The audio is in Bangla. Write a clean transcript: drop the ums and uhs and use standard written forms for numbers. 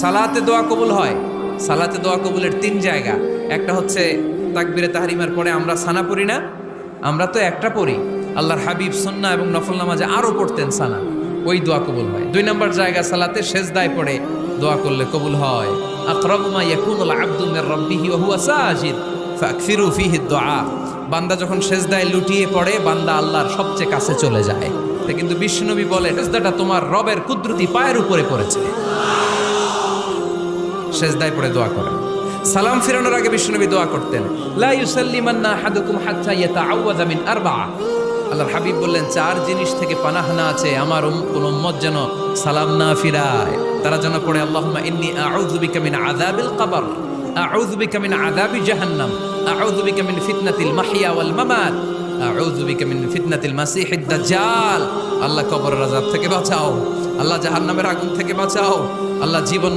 সালাতে দোয়া কবুল হয়। সালাতে দোয়া কবুলের 3 জায়গা। একটা হচ্ছে তাকবীরে তাহরিমার পরে আমরা সানা পড়ি না, আমরা তো একটা পড়ি। আল্লাহর হাবিব সুন্নাহ এবং নফল নামাজে আরো পড়তেন সানা, ওই দোয়া কবুল হয়। 2 নম্বর জায়গা সালাতে সেজদায় পড়ে দোয়া করলে কবুল হয়। আকরাবু মা ইয়াকুনুল আবদু মির রাব্বিহি ওয়া হুয়া সাজিদ ফাকসিরু ফীহি দুআ। বান্দা যখন সেজদায় লুটিয়ে পড়ে, বান্দা আল্লাহর সবচেয়ে কাছে চলে যায়। কিন্তু বিশ্বনবী বলে, সেজদাটা তোমার রবের কুদরতি পায়ের উপরে পড়েছে। সেজদায় পড়ে দোয়া করেন। সালাম ফিরানোর আগে বিশ্বনবী দোয়া করতেন, লা ইউসাল্লিমান্না আহাদুকুম হাত্তা ইয়াতাআওয়াযা মিন আরবা'a। আল্লাহর হাবিব বললেন, 4 জিনিস থেকে পানাহ না আছে আমার কোন উম্মত যেন সালাম না ফিরায়। তারা যেন পড়ে, আল্লাহুম্মা ইন্নী আউযু বিকা মিন আযাবিল কবর, আউযু বিকা মিন আযাবি জাহান্নাম, আউযু বিকা মিন ফিতনাতিল মাহইয়া ওয়াল মামাত, আউযু বিকা মিন ফিতনাতিল মাসিহিদ দাজ্জাল। আল্লাহ কবরের আযাব থেকে বাঁচাও, আল্লাহ জাহান্নামের আগুন থেকে বাঁচাও, আল্লাহ জীবন